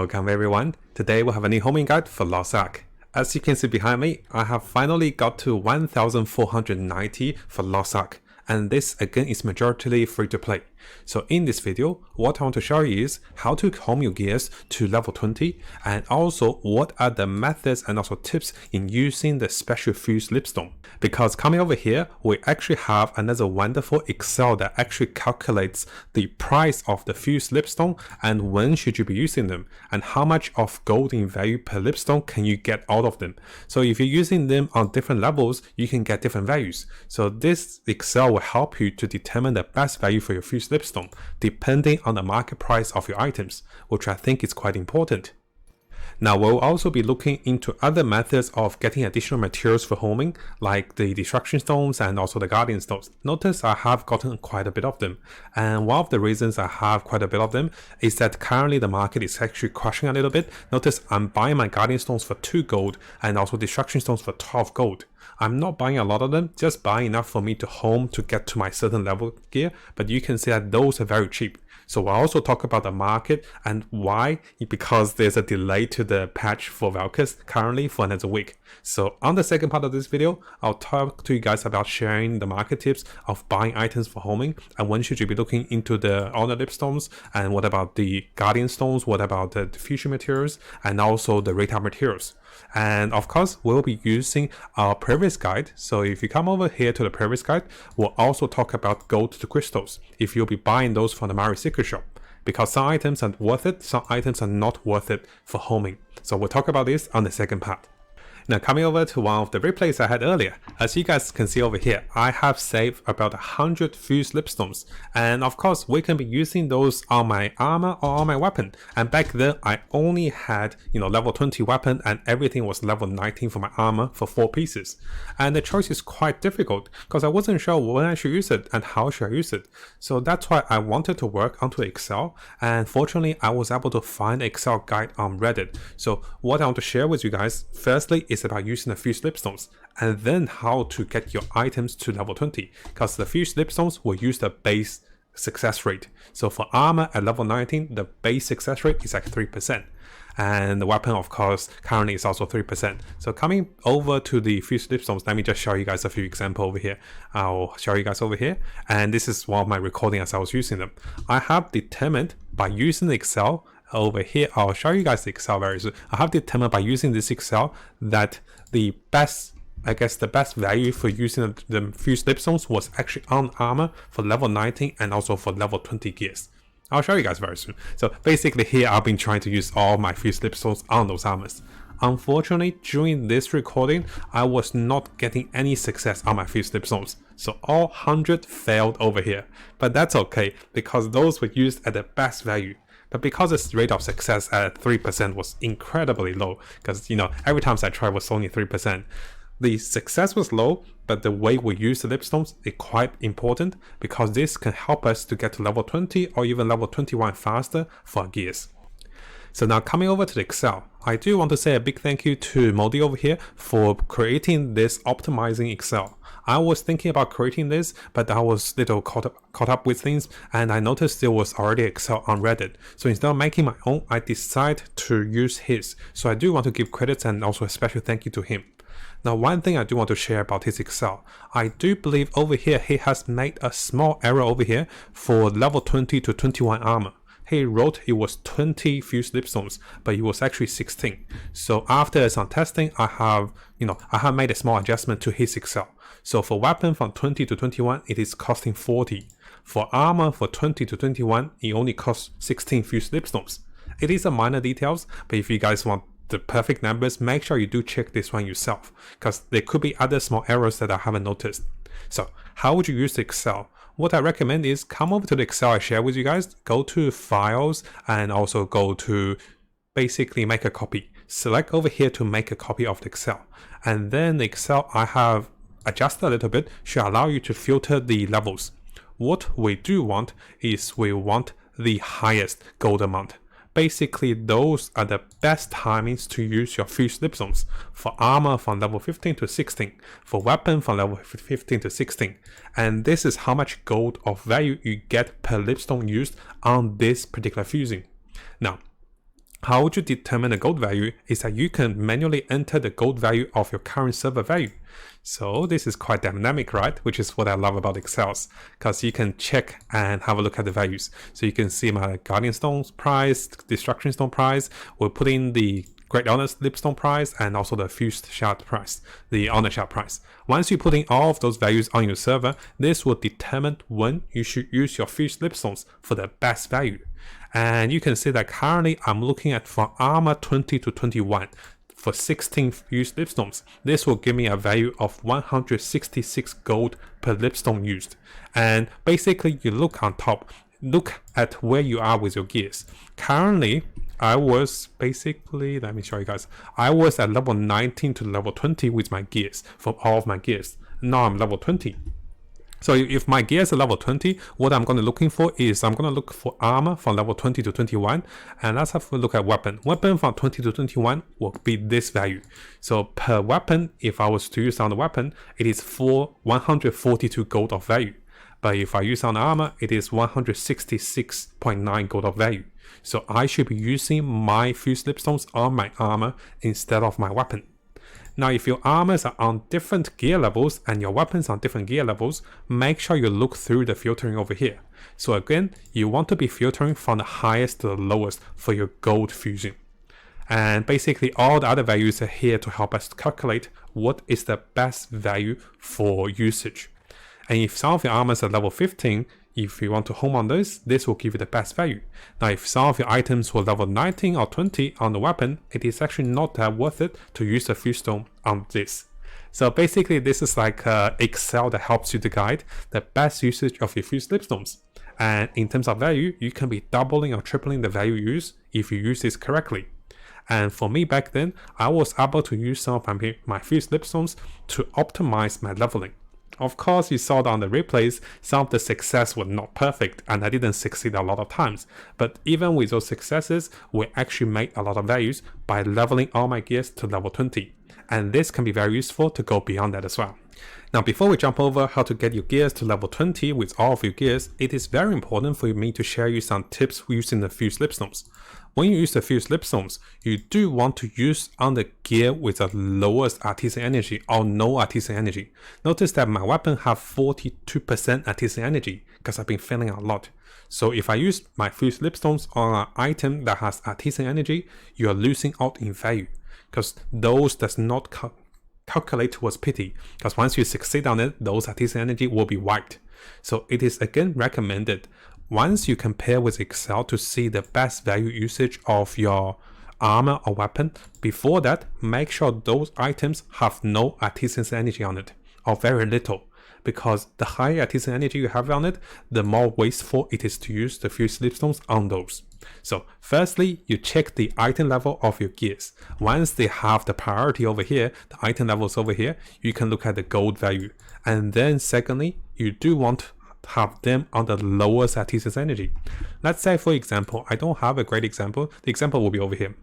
Welcome everyone. Today we'll have a new homing guide for Lost Ark. As you can see behind me, I have finally got to 1490 for Lost Ark. And this again is majority free to play. So in this video, what I want to show you is how to home your gears to level 20 and also what are the methods and also tips in using the special fuse Leapstone. Because coming over here, we actually have another wonderful Excel that actually calculates the price of the fuse Leapstone and when should you be using them and how much of gold in value per Leapstone can you get out of them. So if you're using them on different levels, you can get different values. So this Excel will help you to determine the best value for your fuse Leapstone depending on the market price of your items, which I think is quite important. Now we'll also be looking into other methods of getting additional materials for homing, like the destruction stones and also the guardian stones. Notice I have gotten quite a bit of them, and one of the reasons I have quite a bit of them is that currently the market is actually crashing a little bit. Notice I'm buying my guardian stones for 2 gold and also destruction stones for 12 gold. I'm not buying a lot of them, just buying enough for me to home to get to my certain level gear, but you can see that those are very cheap. So we'll also talk about the market and why, because there's a delay to the patch for Vales currently for another week. So on the second part of this video, I'll talk to you guys about sharing the market tips of buying items for homing and when should you be looking into the honor Leapstones and what about the guardian stones, what about the diffusion materials and also the retard materials. And of course, we'll be using our previous guide. So if you come over here to the previous guide, we'll also talk about gold to crystals if you'll be buying those from the Mari Secret Shop. Because some items are worth it, some items are not worth it for homing. So we'll talk about this on the second part. Now coming over to one of the replays I had earlier, as you guys can see over here, I have saved about 100 fuse Leapstones, and of course we can be using those on my armor or on my weapon, and back then I only had level 20 weapon and everything was level 19 for my armor for 4 pieces, and the choice is quite difficult because I wasn't sure when I should use it and how should I use it. So that's why I wanted to work onto Excel, and fortunately I was able to find an Excel guide on Reddit. So what I want to share with you guys firstly is about using the fuse Leapstones and then how to get your items to level 20, because the fuse Leapstones will use the base success rate. So for armor at level 19, the base success rate is like 3%, and the weapon of course currently is also 3%. So coming over to the fuse Leapstones, let me just show you guys a few examples over here. I'll show you guys over here, and this is one of my recording as I was using them. I have determined by using the Excel over here, I'll show you guys the Excel very soon. I have determined by using this Excel that the best value for using the fuse Leapstones was actually on armor for level 19 and also for level 20 gears. I'll show you guys very soon. So basically here I've been trying to use all my fuse Leapstones on those armors. Unfortunately, during this recording, I was not getting any success on my fuse Leapstones. So all 100 failed over here. But that's okay, because those were used at the best value. But because its rate of success at 3% was incredibly low, because every time I tried was only 3%. The success was low, but the way we use the Leapstones is quite important because this can help us to get to level 20 or even level 21 faster for our gears. So now coming over to the Excel, I do want to say a big thank you to Modi over here for creating this optimizing Excel. I was thinking about creating this, but I was a little caught up with things, and I noticed there was already Excel on Reddit. So instead of making my own, I decided to use his. So I do want to give credits and also a special thank you to him. Now one thing I do want to share about his Excel, I do believe over here he has made a small error over here for level 20 to 21 armor. He wrote it was 20 fuse Leapstones, but it was actually 16. So after some testing, I have made a small adjustment to his Excel. So for weapon from 20 to 21, it is costing 40. For armor for 20 to 21, it only costs 16 fuse Leapstones. It is a minor details, but if you guys want the perfect numbers, make sure you do check this one yourself, because there could be other small errors that I haven't noticed. So how would you use the Excel? What I recommend is come over to the Excel I share with you guys, go to files and also go to basically make a copy. Select over here to make a copy of the Excel, and then the Excel I have adjusted a little bit should allow you to filter the levels. What we do want is we want the highest gold amount. Basically, those are the best timings to use your fuse Leapstones. For armor from level 15 to 16, for weapon from level 15 to 16. And this is how much gold of value you get per Leapstone used on this particular fusing. Now, How would you determine the gold value is that you can manually enter the gold value of your current server value. So this is quite dynamic, right? Which is what I love about Excels, because you can check and have a look at the values. So you can see my Guardian Stone price, Destruction Stone price. We'll put in the Great Honor Leapstone price and also the Fused Shard price, the Honor Shard price. Once you put in all of those values on your server, this will determine when you should use your Fused Leapstones for the best value. And you can see that currently I'm looking at from armor 20 to 21 for 16 used Leapstones. This will give me a value of 166 gold per Leapstone used. And basically you look on top, look at where you are with your gears. Currently, I was basically, let me show you guys, I was at level 19 to level 20 with my gears, from all of my gears. Now I'm level 20. So if my gears are level 20, what I'm going to looking for is I'm going to look for armor from level 20 to 21. And let's have a look at weapon. Weapon from 20 to 21 will be this value. So per weapon, if I was to use on the weapon, it is for 142 gold of value. But if I use on armor, it is 166.9 gold of value. So I should be using my Fused Leapstones on my armor instead of my weapon. Now, if your armors are on different gear levels and your weapons on different gear levels, make sure you look through the filtering over here. So again, you want to be filtering from the highest to the lowest for your gold fusion. And basically all the other values are here to help us calculate what is the best value for usage. And if some of your armors are level 15, if you want to home on this will give you the best value. Now, if some of your items were level 19 or 20 on the weapon, it is actually not that worth it to use the Fused Stone on this. So basically, this is like Excel that helps you to guide the best usage of your Fused Leapstones. And in terms of value, you can be doubling or tripling the value used if you use this correctly. And for me back then, I was able to use some of my Fused Leapstones to optimize my leveling. Of course, you saw that on the replays, some of the success were not perfect and I didn't succeed a lot of times. But even with those successes, we actually made a lot of values by leveling all my gears to level 20. And this can be very useful to go beyond that as well. Now, before we jump over how to get your gears to level 20 with all of your gears, it is very important for me to share you some tips using the Fused Leapstones. When you use the Fused Leapstones, you do want to use on the gear with the lowest artisan energy or no artisan energy. Notice that my weapon have 42% artisan energy because I've been failing a lot. So if I use my Fused Leapstones on an item that has artisan energy, you are losing out in value because those does not calculate towards pity, because once you succeed on it, those artisan energy will be wiped. So it is again recommended once you compare with Excel to see the best value usage of your armor or weapon, before that, make sure those items have no artisan energy on it, or very little. Because the higher artisan energy you have on it, the more wasteful it is to use the Fused Leapstones on those. So firstly, you check the item level of your gears. Once they have the priority over here, the item levels over here, you can look at the gold value. And then secondly, you do want have them on the lowest artisan energy. Let's say, for example, I don't have a great example. The example will be over here.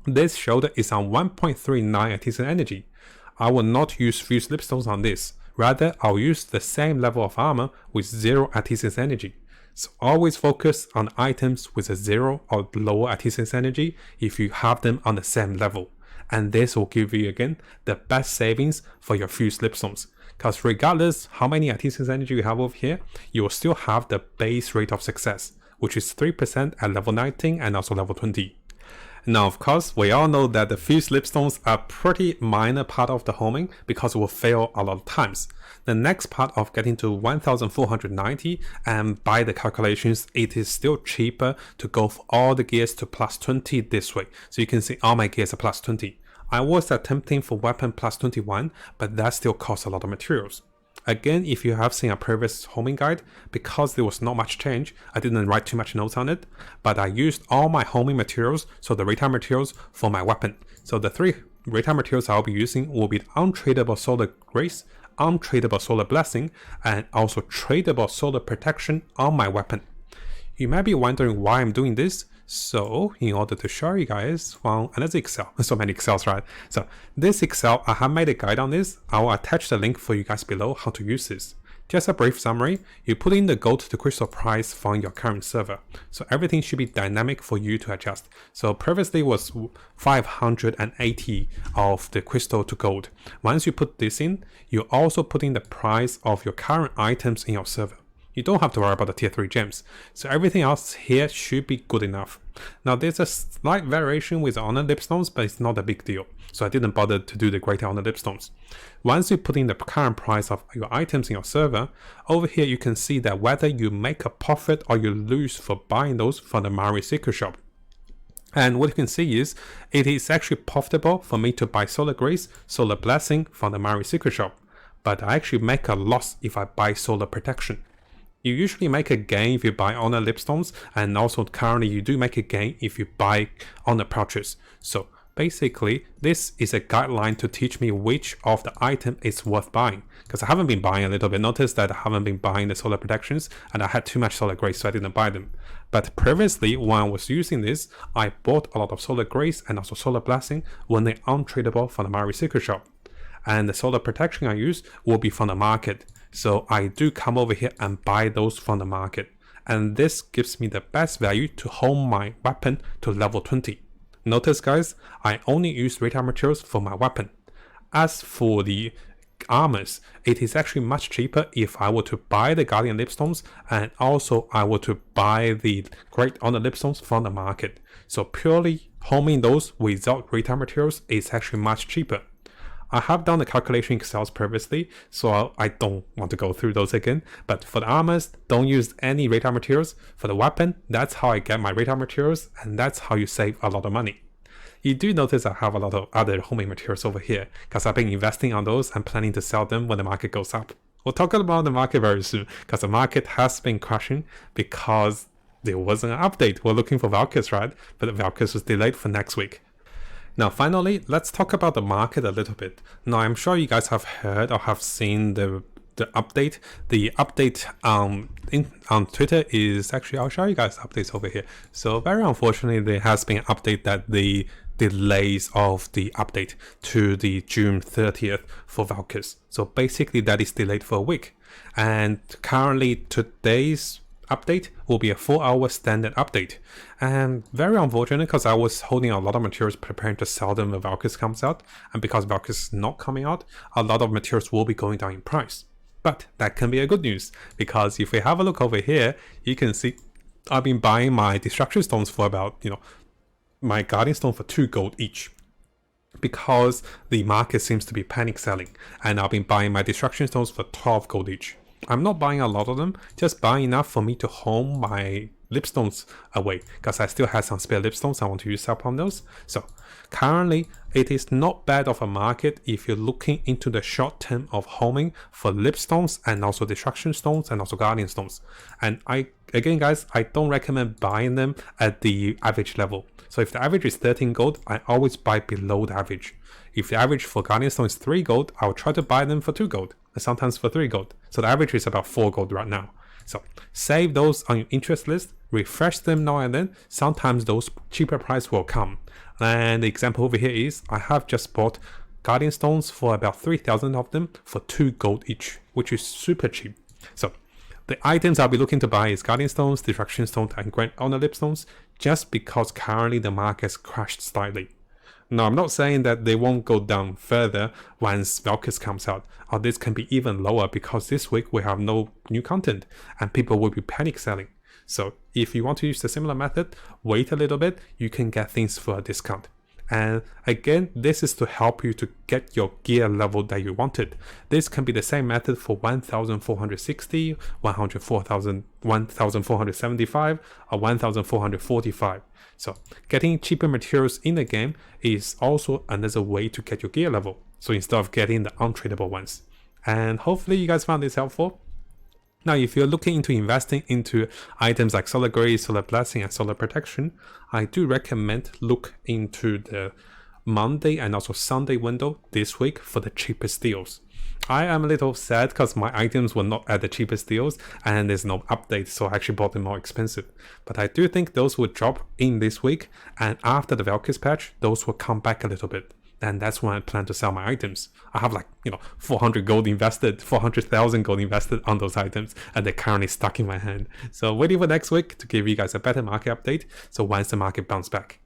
This shoulder is on 1.39 artisan energy. I will not use Fused Leapstones on this. Rather, I'll use the same level of armor with 0 artisan energy. So always focus on items with a 0 or lower artisan energy if you have them on the same level. And this will give you again the best savings for your Fused Leapstones. Because regardless how many artisan energy you have over here, you will still have the base rate of success, which is 3% at level 19 and also level 20. Now, of course, we all know that the Fused Leapstones are pretty minor part of the homing because it will fail a lot of times. The next part of getting to 1490, and by the calculations, it is still cheaper to go for all the gears to plus 20 this way. So you can see all my gears are plus 20. I was attempting for weapon plus 21, but that still costs a lot of materials. Again, if you have seen a previous homing guide, because there was not much change, I didn't write too much notes on it, but I used all my homing materials, so the retime materials for my weapon. So the 3 retime materials I'll be using will be Untradeable Solar Grace, Untradeable Solar Blessing, and also Tradable Solar Protection on my weapon. You might be wondering why I'm doing this. So in order to show you guys from another Excel, so many Excels, right? So this Excel, I have made a guide on this. I will attach the link for you guys below how to use this. Just a brief summary, you put in the gold to crystal price from your current server. So everything should be dynamic for you to adjust. So previously was 580 of the crystal to gold. Once you put this in, you also put in the price of your current items in your server. You don't have to worry about the tier 3 gems. So everything else here should be good enough. Now there's a slight variation with honor Leapstones, but it's not a big deal. So I didn't bother to do the greater honor Leapstones. Once you put in the current price of your items in your server, over here you can see that whether you make a profit or you lose for buying those from the Mari Secret Shop. And what you can see is, it is actually profitable for me to buy Solar Grace, Solar Blessing from the Mari Secret Shop. But I actually make a loss if I buy Solar Protection. You usually make a gain if you buy honor Leapstones, and also currently you do make a gain if you buy honor pouches. So basically, this is a guideline to teach me which of the item is worth buying. Because I haven't been buying a little bit. Notice that I haven't been buying the solar protections, and I had too much solar grace, so I didn't buy them. But previously, when I was using this, I bought a lot of solar grace and also solar blessing when they're untradeable from the Mari Secret Shop. And the solar protection I use will be from the market. So I do come over here and buy those from the market. And this gives me the best value to hone my weapon to level 20. Notice guys, I only use radar materials for my weapon. As for the armors, it is actually much cheaper if I were to buy the Guardian Leapstones, and also I were to buy the Great Honor Leapstones from the market. So purely homing those without radar materials is actually much cheaper. I have done the calculation in Excel previously, so I don't want to go through those again. But for the armors, don't use any radar materials. For the weapon, that's how I get my radar materials, and that's how you save a lot of money. You do notice I have a lot of other homing materials over here, because I've been investing on those and planning to sell them when the market goes up. We'll talk about the market very soon, because the market has been crashing because there wasn't an update. We're looking for Valkyries, right? But the Valkyries was delayed for next week. Now finally, let's talk about the market a little bit. Now I'm sure you guys have heard or have seen the update. The update on Twitter is actually, I'll show you guys updates over here. So very unfortunately, there has been an update that the delays of the update to the June 30th for Valkyries. So basically that is delayed for a week. And currently today's update will be a 4-hour standard update, and very unfortunate because I was holding a lot of materials preparing to sell them when Valkyries comes out, and because Valkyries is not coming out, a lot of materials will be going down in price. But that can be a good news, because if we have a look over here, you can see I've been buying my destruction stones for about, my guardian stone for 2 gold each, because the market seems to be panic selling, and I've been buying my destruction stones for 12 gold each. I'm not buying a lot of them, just buying enough for me to home my Leapstones away, because I still have some spare Leapstones I want to use up on those. So currently it is not bad of a market if you're looking into the short term of homing for Leapstones and also destruction stones and also guardian stones. And again guys, I don't recommend buying them at the average level. So if the average is 13 gold, I always buy below the average. If the average for Guardian Stone is 3 gold, I'll try to buy them for 2 gold, and sometimes for 3 gold. So the average is about 4 gold right now. So save those on your interest list, refresh them now and then. Sometimes those cheaper price will come. And the example over here is, I have just bought Guardian Stones for about 3,000 of them for 2 gold each, which is super cheap. So the items I'll be looking to buy is Guardian Stones, Destruction Stones, and Great Honor Leapstones, just because currently the market has crashed slightly. Now, I'm not saying that they won't go down further once Valkyries comes out, or this can be even lower because this week we have no new content and people will be panic selling. So if you want to use the similar method, wait a little bit, you can get things for a discount. And again, this is to help you to get your gear level that you wanted. This can be the same method for 1460, 1475, or 1445. So getting cheaper materials in the game is also another way to get your gear level. So instead of getting the untradeable ones. And hopefully you guys found this helpful. Now, if you're looking into investing into items like Solar Grace, Solar Blessing, and Solar Protection, I do recommend look into the Monday and also Sunday window this week for the cheapest deals. I am a little sad because my items were not at the cheapest deals and there's no update, so I actually bought them more expensive. But I do think those will drop in this week, and after the Valkyries patch, those will come back a little bit. then that's when I plan to sell my items. I have like, 400 gold invested, 400,000 gold invested on those items, and they're currently stuck in my hand. So waiting for next week to give you guys a better market update. So once the market bounce back.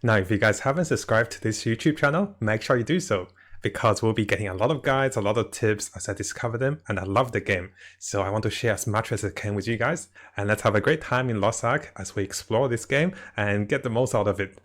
Now, if you guys haven't subscribed to this YouTube channel, make sure you do so, because we'll be getting a lot of guides, a lot of tips as I discover them, and I love the game. So I want to share as much as I can with you guys, and let's have a great time in Lost Ark as we explore this game and get the most out of it.